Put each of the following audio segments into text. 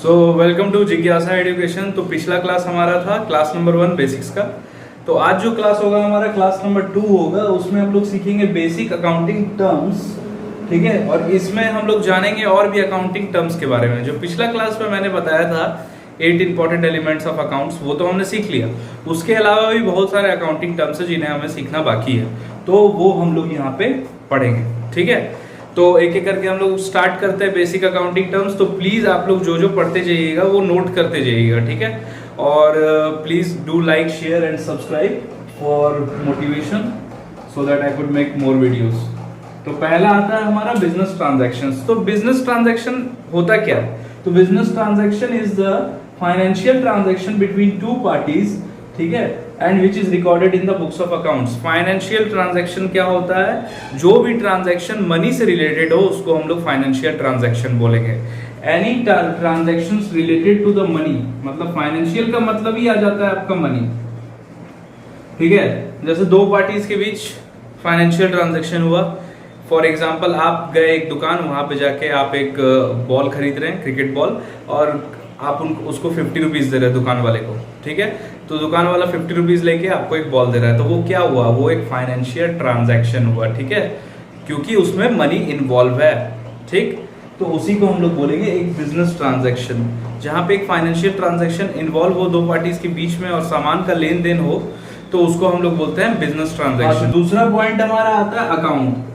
So welcome to जिज्ञासा education. तो पिछला क्लास हमारा था क्लास नंबर 1 बेसिक्स का। तो आज जो क्लास होगा हमारा क्लास नंबर 2 होगा, उसमें हम लोग सीखेंगे बेसिक अकाउंटिंग टर्म्स। ठीक है, और इसमें हम लोग जानेंगे और भी अकाउंटिंग टर्म्स के बारे में। जो पिछला क्लास में मैंने बताया था 8 इंपॉर्टेंट एलिमेंट्स ऑफ अकाउंट्स, वो तो हमने सीख लिया। उसके अलावा भी बहुत सारे अकाउंटिंग टर्म्स है जिन्हें हमें सीखना बाकी है, तो वो हम लोग यहाँ पे पढ़ेंगे। ठीक है, तो एक एक करके हम लोग स्टार्ट करते हैं बेसिक अकाउंटिंग टर्म्स। तो प्लीज आप लोग जो जो पढ़ते जाइएगा वो नोट करते जाइएगा। ठीक है, और please do like share and subscribe for motivation so that I could make more videos. तो पहला आता है हमारा बिजनेस ट्रांजैक्शंस। तो बिजनेस ट्रांजैक्शन होता क्या है? तो business transaction is the financial transaction between two parties, ठीक है, and which is recorded in the books of accounts. Financial transaction क्या होता है? जो भी ट्रांजैक्शन मनी से रिलेटेड हो उसको हम लोग फाइनेंशियल ट्रांजैक्शन बोलेंगे। Any transactions related to the money, मतलब फाइनेंशियल का मतलब ही आ जाता है आपका मनी। ठीक है, जैसे दो पार्टीज के बीच फाइनेंशियल ट्रांजैक्शन हुआ। फॉर एग्जाम्पल, आप गए एक दुकान, वहां पे जाके आप एक बॉल खरीद रहे हैं, क्रिकेट बॉल, और आप उसको 50 रुपीज दे रहे हैं दुकान वाले को। ठीक है, तो दुकान वाला 50 रुपीज लेके आपको एक बॉल दे रहा है, तो वो क्या हुआ? वो एक फाइनेंशियल ट्रांजैक्शन हुआ। ठीक है, क्योंकि उसमें मनी इन्वॉल्व है। ठीक, तो उसी को हम लोग बोलेंगे एक बिजनेस ट्रांजैक्शन। जहां पे एक फाइनेंशियल ट्रांजैक्शन इन्वॉल्व हो दो पार्टीज के बीच में और सामान का लेन देन हो, तो उसको हम लोग बोलते हैं बिजनेस ट्रांजैक्शन। दूसरा पॉइंट हमारा आता है अकाउंट।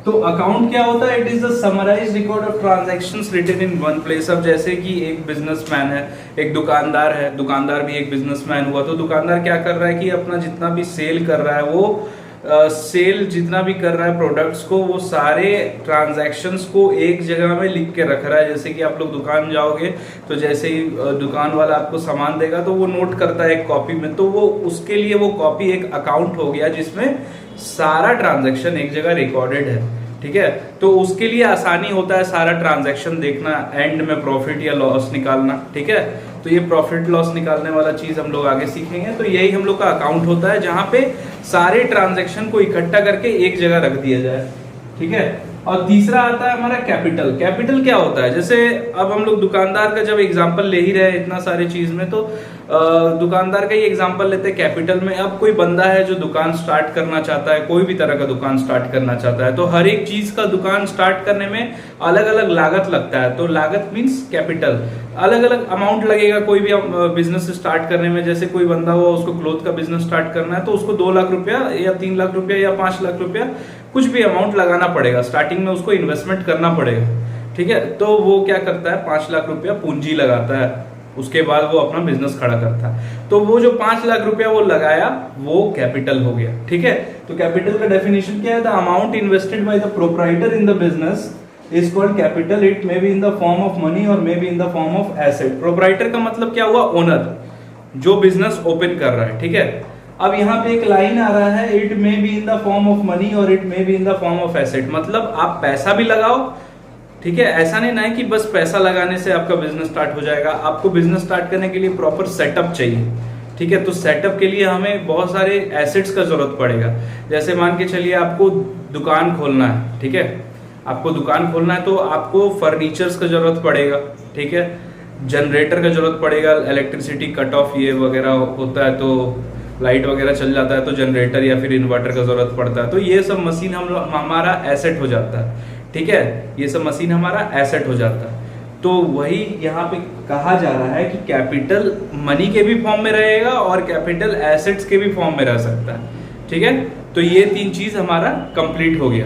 तो अकाउंट क्या होता है? It is the summarised record of transactions written in one place. अब जैसे कि एक बिजनेसमैन है, एक दुकानदार है, दुकानदार भी एक बिजनेसमैन हुआ। तो दुकानदार क्या कर रहा है कि अपना जितना भी सेल कर रहा है, वो सेल जितना भी कर रहा है प्रोडक्ट्स को, वो सारे ट्रांजैक्शंस को एक जगह में लिख के रख रहा है। जैसे कि आप लोग दुकान जाओगे तो जैसे ही दुकान वाला आपको सामान देगा तो वो नोट करता है एक कॉपी में, तो वो उसके लिए वो कॉपी एक अकाउंट हो गया जिसमें सारा ट्रांजैक्शन एक जगह रिकॉर्डेड है। ठीक है, तो उसके लिए आसानी होता है सारा ट्रांजैक्शन देखना, एंड में प्रॉफिट या लॉस निकालना। ठीक है, तो ये प्रॉफिट लॉस निकालने वाला चीज हम लोग आगे सीखेंगे। तो यही हम लोग का अकाउंट होता है, जहां पे सारे ट्रांजैक्शन को इकट्ठा करके एक जगह रख दिया जाए। ठीक है, और तीसरा आता है हमारा कैपिटल। कैपिटल क्या होता है? जैसे अब हम लोग दुकानदार का जब एग्जांपल ले ही रहे इतना सारे चीज में, तो दुकानदार का ही एग्जांपल लेते हैं कैपिटल में। अब कोई बंदा है जो दुकान स्टार्ट करना चाहता है, कोई भी तरह का दुकान स्टार्ट करना चाहता है, तो हर एक चीज का दुकान स्टार्ट करने में अलग अलग लागत लगता है। तो लागत मीन्स कैपिटल, अलग अलग अमाउंट लगेगा कोई भी बिजनेस स्टार्ट करने में। जैसे कोई बंदा हुआ, उसको क्लोथ का बिजनेस स्टार्ट करना है, तो उसको 2 लाख रुपया या 3 लाख रुपया या 5 लाख रुपया कुछ भी अमाउंट लगाना पड़ेगा। स्टार्टिंग में उसको इन्वेस्टमेंट करना पड़ेगा। ठीक है, तो वो क्या करता है? 5 लाख रुपया पूंजी लगाता है, उसके बाद वो अपना बिजनेस खड़ा करता है। तो वो जो 5 लाख रुपया वो लगाया, वो कैपिटल हो गया। ठीक है, तो कैपिटल का डेफिनेशन क्या है? The amount invested bye the proprietor in the business is called capital. It may be in the form of money or may be in the form of asset. Proprietor का मतलब क्या हुआ? Owner, जो business open कर रहा है। ठीक है, अब यहाँ पे एक लाइन आ रहा है, it may be in the form of money और it may be in the form of asset. मतलब आप पैसा भी लगाओ। ठीक है, ऐसा नहीं ना है कि बस पैसा लगाने से आपका बिजनेस स्टार्ट हो जाएगा। आपको बिजनेस स्टार्ट करने के लिए प्रॉपर सेटअप चाहिए। ठीक है, तो सेटअप के लिए हमें बहुत सारे एसेट्स का जरूरत पड़ेगा। जैसे मान के चलिए आपको दुकान खोलना है। ठीक है, आपको दुकान खोलना है तो आपको फर्नीचर्स का जरूरत पड़ेगा। ठीक है, जनरेटर का जरूरत पड़ेगा, इलेक्ट्रिसिटी कट ऑफ ये वगैरह होता है तो लाइट वगैरह चल जाता है तो जनरेटर या फिर इन्वर्टर का जरूरत पड़ता है। तो ये सब मशीन हमारा एसेट हो जाता है। ठीक है, ये सब मशीन हमारा एसेट हो जाता है। तो वही यहाँ पे कहा जा रहा है कि कैपिटल मनी के भी फॉर्म में रहेगा और कैपिटल एसेट्स के भी फॉर्म में रह सकता है। ठीक है, तो ये 3 चीज हमारा कंप्लीट हो गया।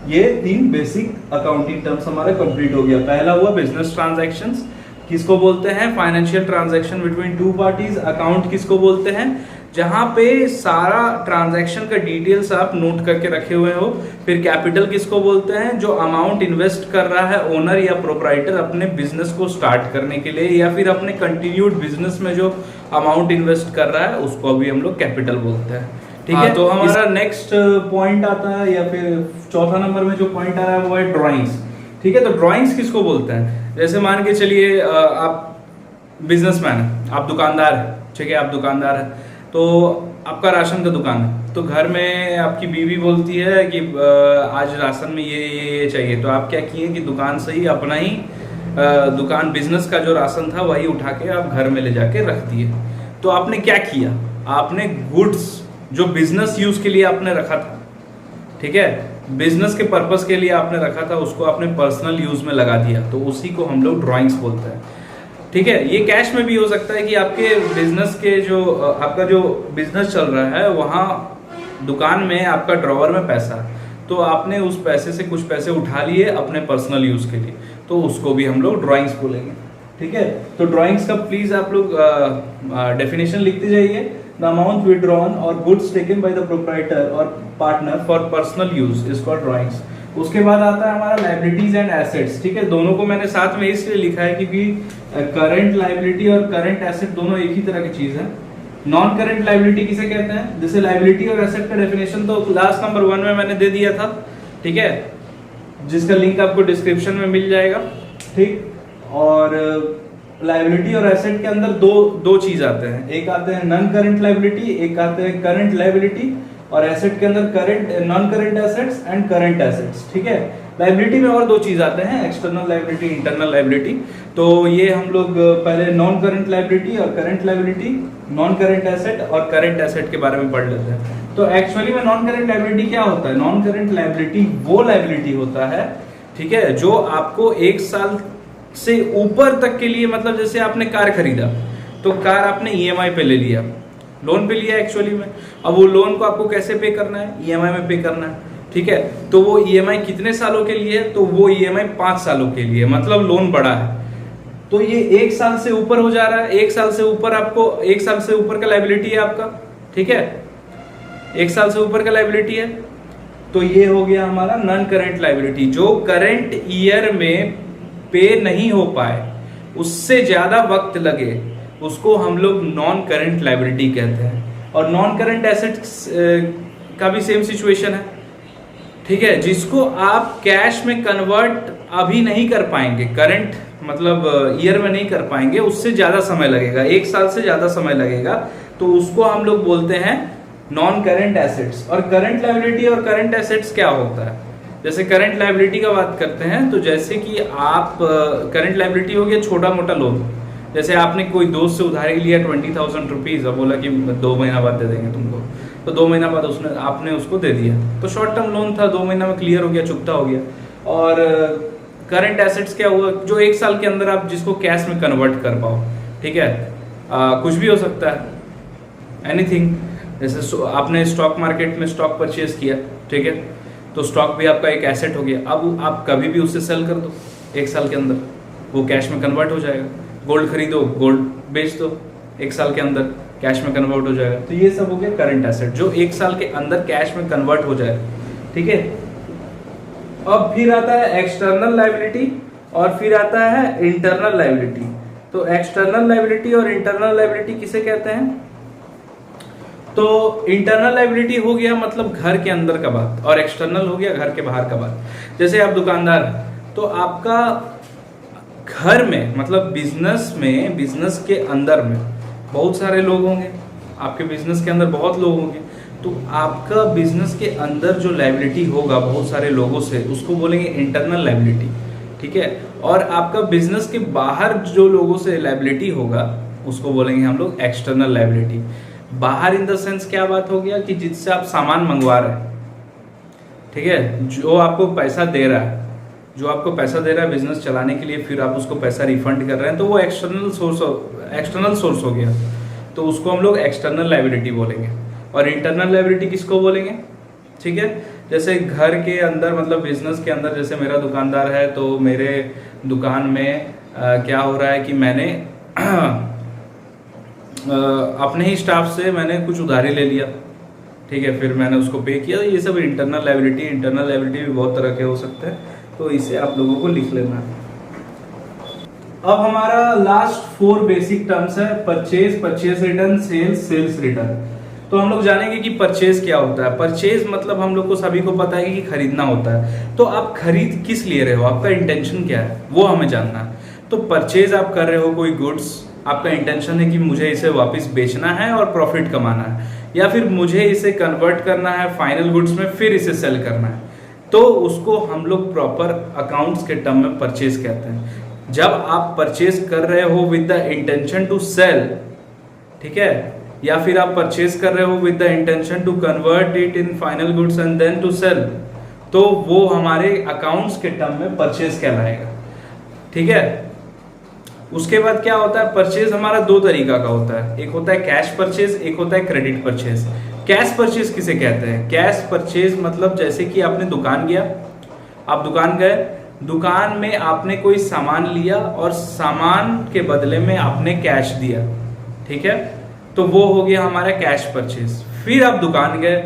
ये 3 बेसिक अकाउंटिंग टर्म्स हमारा कंप्लीट हो गया। पहला हुआ बिजनेस ट्रांजैक्शंस, किसको बोलते हैं? Financial transaction between two parties. Account किसको बोलते हैं? जहां पे सारा ट्रांजैक्शन का डिटेल्स आप नोट करके रखे हुए हो। फिर कैपिटल किसको बोलते हैं? जो अमाउंट इन्वेस्ट कर रहा है ओनर या प्रोप्राइटर अपने बिजनेस को स्टार्ट करने के लिए, या फिर अपने कंटिन्यूड बिजनेस में जो अमाउंट इन्वेस्ट कर रहा है उसको भी हम लोग कैपिटल बोलते हैं। ठीक है, तो हमारा नेक्स्ट पॉइंट आता है, या फिर चौथा नंबर में जो पॉइंट आ रहा है वो है ड्राइंग्स। ठीक है, तो ड्राइंग्स किसको बोलते हैं? जैसे मान के चलिए आप बिजनेसमैन है, आप दुकानदार है। ठीक है, आप दुकानदार है तो आपका राशन का दुकान है, तो घर में आपकी बीवी बोलती है कि आज राशन में ये चाहिए, तो आप क्या किए कि दुकान से ही अपना ही दुकान बिजनेस का जो राशन था वही उठा के आप घर में ले जाके रख दिए। तो आपने क्या किया, आपने गुड्स जो बिजनेस यूज के लिए आपने रखा था, ठीक है, बिजनेस के पर्पस के लिए आपने रखा था, उसको आपने पर्सनल यूज में लगा दिया, तो उसी को हम लोग ड्राइंग्स बोलते हैं। ठीक है, ये कैश में भी हो सकता है कि आपके बिजनेस के जो आपका जो बिजनेस चल रहा है वहाँ दुकान में आपका ड्रॉवर में पैसा है, तो आपने उस पैसे से कुछ पैसे उठा लिए अपने पर्सनल यूज के लिए, तो उसको भी हम लोग ड्राइंग्स बोलेंगे। ठीक है, तो ड्राइंग्स का प्लीज आप लोग डेफिनेशन लिखते जाइए। द अमाउंट विड्रॉन और goods taken by the proprietor और partner for personal use is called drawings. उसके बाद आता है हमारा लायबिलिटीज एंड एसेट्स। ठीक है, दोनों को मैंने साथ में इसलिए लिखा है क्योंकि करंट लायबिलिटी और करंट एसेट दोनों एक ही तरह की चीज है। नॉन करंट लायबिलिटी किसे कहते हैं, जैसे लायबिलिटी और एसेट का डेफिनेशन तो क्लास नंबर 1 में मैंने दे दिया था, ठीक है, जिसका लिंक आपको डिस्क्रिप्शन में मिल जाएगा। ठीक, और लायबिलिटी और एसेट के अंदर दो चीज आते हैं, एक आते हैं नॉन करंट लायबिलिटी, एक आते हैं करंट लायबिलिटी, और एसेट के अंदर current non current assets and current assets. ठीक है, लायबिलिटी में और दो चीज आते हैं, एक्सटर्नल लायबिलिटी, इंटरनल लायबिलिटी। तो ये हम लोग पहले नॉन करंट लायबिलिटी और current liability, non current asset और करंट एसेट के बारे में पढ़ लेते हैं। तो एक्चुअली में नॉन करंट लायबिलिटी क्या होता है, नॉन करंट लायबिलिटी वो लायबिलिटी होता है, ठीक है, जो आपको 1 साल से ऊपर तक के लिए, मतलब जैसे आपने कार खरीदा तो कार आपने ईएमआई पे ले लिया, लोन पे लिया एक्चुअली में, अब वो लोन को आपको कैसे पे करना है, ईएमआई में पे करना है। ठीक है, तो वो ईएमआई कितने सालों के लिए है, तो वो ईएमआई 5 सालों के लिए, मतलब लोन बड़ा है, तो ये 1 साल से ऊपर हो जा रहा है, 1 साल से ऊपर आपको 1 साल से ऊपर का लायबिलिटी है आपका। ठीक है, 1 साल से ऊपर का लायबिलिटी है, तो ये हो गया हमारा नॉन करंट लायबिलिटी। जो करंट ईयर में पे नहीं हो पाए, उससे ज्यादा वक्त लगे, उसको हम लोग नॉन करंट लायबिलिटी कहते हैं। और नॉन करंट एसेट्स का भी सेम सिचुएशन है, ठीक है, जिसको आप कैश में कन्वर्ट अभी नहीं कर पाएंगे, करंट मतलब ईयर में नहीं कर पाएंगे, उससे ज्यादा समय लगेगा, 1 साल से ज्यादा समय लगेगा, तो उसको हम लोग बोलते हैं नॉन करंट एसेट्स। और करंट लायबिलिटी और करंट एसेट्स क्या होता है, जैसे करंट लायबिलिटी का बात करते हैं, तो जैसे कि आप करंट लायबिलिटी हो गया छोटा मोटा लोन, जैसे आपने कोई दोस्त से उधारी लिया 20,000 रुपीज, अब बोला कि 2 महीना बाद दे देंगे तुमको, तो 2 महीना बाद आपने उसको दे दिया, तो शॉर्ट टर्म लोन था, 2 महीना में क्लियर हो गया, चुकता हो गया। और करंट एसेट्स क्या हुआ, जो 1 साल के अंदर आप जिसको कैश में कन्वर्ट कर पाओ। ठीक है, कुछ भी हो सकता है, एनीथिंग, जैसे आपने स्टॉक मार्केट में स्टॉक परचेज किया, ठीक है, तो स्टॉक भी आपका एक एसेट हो गया, अब आप कभी भी उसे सेल कर दो 1 साल के अंदर, वो कैश में कन्वर्ट हो जाएगा। गोल्ड खरीदो, गोल्ड बेच दो, 1 साल के अंदर कैश में कन्वर्ट हो जाएगा। तो ये सब हो गया करंट एसेट, जो 1 साल के अंदर कैश में कन्वर्ट हो जाएगा। ठीक है, अब फिर आता है एक्सटर्नल लायबिलिटी और फिर आता है इंटरनल लायबिलिटी। तो एक्सटर्नल लायबिलिटी और इंटरनल लायबिलिटी किसे कहते हैं, तो इंटरनल लायबिलिटी हो गया मतलब घर के अंदर का बात, और एक्सटर्नल हो गया घर के बाहर का बात। जैसे आप दुकानदार हैं, तो आपका घर में मतलब बिजनेस में, बिजनेस के अंदर में बहुत सारे लोग होंगे, आपके बिजनेस के अंदर बहुत लोग होंगे, तो आपका बिजनेस के अंदर जो लायबिलिटी होगा बहुत सारे लोगों से, उसको बोलेंगे इंटरनल लायबिलिटी। ठीक है, और आपका बिजनेस के बाहर जो लोगों से लायबिलिटी होगा उसको बोलेंगे हम लोग एक्सटर्नल लायबिलिटी। बाहर इन द सेंस क्या बात हो गया कि जिससे आप सामान मंगवा रहे हैं, ठीक है, जो आपको पैसा दे रहा है, जो आपको पैसा दे रहा है बिजनेस चलाने के लिए, फिर आप उसको पैसा रिफंड कर रहे हैं, तो वो एक्सटर्नल सोर्स हो गया, तो उसको हम लोग एक्सटर्नल लायबिलिटी बोलेंगे। और इंटरनल लायबिलिटी किसको बोलेंगे, ठीक है, जैसे घर के अंदर मतलब बिजनेस के अंदर, जैसे मेरा दुकानदार है, तो मेरे दुकान में क्या हो रहा है कि मैंने अपने ही स्टाफ से मैंने कुछ उधारी ले लिया, ठीक है, फिर मैंने उसको पे किया, ये सब इंटरनल लायबिलिटी। इंटरनल लायबिलिटी भी बहुत तरह के हो सकते हैं, तो इसे आप लोगों को लिख लेना है। अब हमारा लास्ट 4 बेसिक टर्म्स है, purchase, purchase return, sales, sales return. तो हम लोग जानेंगे कि परचेज क्या होता है। परचेज मतलब हम लोग को सभी को पता है कि खरीदना होता है, तो आप खरीद किस लिए रहे हो, आपका इंटेंशन क्या है, वो हमें जानना है। तो परचेज आप कर रहे हो कोई गुड्स, आपका इंटेंशन है कि मुझे इसे वापस बेचना है और प्रॉफिट कमाना है, या फिर मुझे इसे कन्वर्ट करना है फाइनल गुड्स में, फिर इसे सेल करना है, तो उसको हम लोग प्रॉपर अकाउंट्स के टर्म में परचेज कहते हैं। जब आप परचेज कर रहे हो with the intention to sell, ठीक है, या फिर आप परचेज कर रहे हो with the intention to convert it in final goods and then to sell, तो वो हमारे अकाउंट्स के टर्म में परचेज कहलाएगा, ठीक है। उसके बाद क्या होता है, परचेज हमारा दो तरीका का होता है, एक होता है कैश परचेज, एक होता है क्रेडिट परचेज। कैश परचेज किसे कहते हैं? कैश परचेज मतलब जैसे कि आपने दुकान गया, आप दुकान गए, दुकान में आपने कोई सामान लिया और सामान के बदले में आपने कैश दिया, ठीक है, तो वो हो गया हमारा कैश परचेज। फिर आप दुकान गए,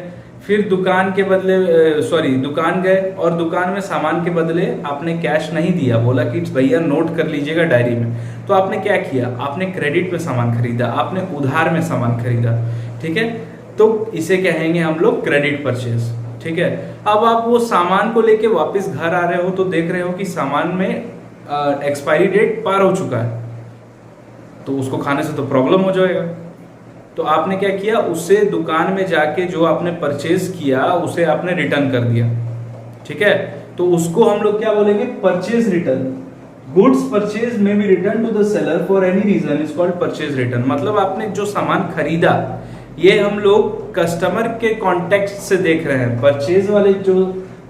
फिर दुकान के बदले दुकान गए और दुकान में सामान के बदले आपने कैश नहीं दिया, बोला कि भैया नोट कर लीजिएगा डायरी में, तो आपने क्या किया, आपने क्रेडिट में सामान खरीदा, आपने उधार में सामान खरीदा, ठीक है, तो इसे कहेंगे हम लोग क्रेडिट परचेज, ठीक है। अब आप वो सामान को लेके वापस घर आ रहे हो तो देख रहे हो कि सामान में एक्सपायरी डेट पार हो चुका है, तो उसको खाने से तो प्रॉब्लम हो जाएगा, तो आपने क्या किया, उससे दुकान में जाके जो आपने परचेज किया उसे आपने रिटर्न कर दिया, ठीक है, तो उसको हम लोग क्या बोलेंगे, परचेज रिटर्न। गुड्स परचेज में be return to the seller for any reason is called purchase return. मतलब आपने जो सामान खरीदा, ये हम लोग कस्टमर के कॉन्टेक्स्ट से देख रहे हैं। परचेज वाले जो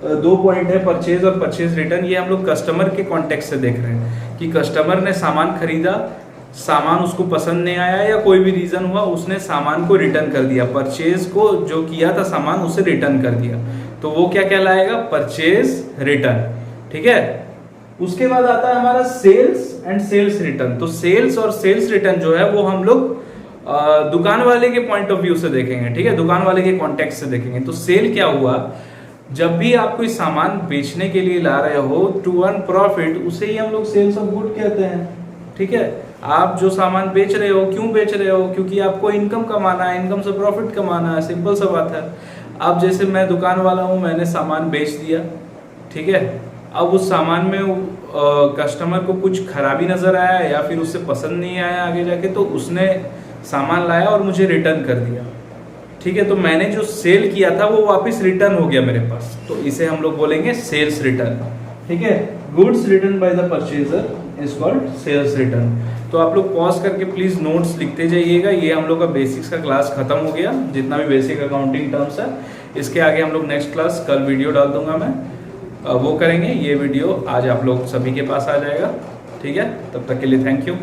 दो पॉइंट है, परचेज और परचेज रिटर्न, ये हम लोग कस्टमर के कॉन्टेक्स्ट से देख रहे हैं कि कस्टमर ने सामान खरीदा, सामान उसको पसंद नहीं आया या कोई भी रीजन हुआ, उसने सामान को रिटर्न कर दिया, परचेज को जो किया था सामान उसे रिटर्न कर दिया, तो वो क्या कहलाएगा, परचेज रिटर्न, ठीक है। उसके बाद आता है हमारा सेल्स एंड सेल्स रिटर्न। तो सेल्स और सेल्स रिटर्न जो है वो हम लोग दुकान वाले के पॉइंट ऑफ व्यू से देखेंगे, ठीक है, दुकान वाले के कॉन्टेक्स्ट से देखेंगे। तो सेल क्या हुआ, जब भी आप कोई सामान बेचने के लिए ला रहे हो टू अर्न प्रॉफिट, उसे ही हम लोग सेल्स ऑफ गुड कहते हैं, ठीक है। आप जो सामान बेच रहे हो, क्यों बेच रहे हो, क्योंकि आपको इनकम कमाना है, इनकम से प्रॉफिट कमाना है, सिंपल सा बात है। अब जैसे मैं दुकान वाला हूँ, मैंने सामान बेच दिया, ठीक है, अब उस सामान में कस्टमर को कुछ खराबी नजर आया या फिर उससे पसंद नहीं आया आगे जाके, तो उसने सामान लाया और मुझे रिटर्न कर दिया, ठीक है, तो मैंने जो सेल किया था वो वापस रिटर्न हो गया मेरे पास, तो इसे हम लोग बोलेंगे सेल्स रिटर्न, ठीक है। Goods return by the purchaser is called sales return. तो आप लोग पॉज करके प्लीज नोट्स लिखते जाइएगा। ये हम लोग का बेसिक्स का क्लास खत्म हो गया, जितना भी बेसिक अकाउंटिंग टर्म्स है, इसके आगे हम लोग नेक्स्ट क्लास कल वीडियो डाल दूंगा मैं, वो करेंगे। ये वीडियो आज आप लोग सभी के पास आ जाएगा, ठीक है। तब तक के लिए थैंक यू।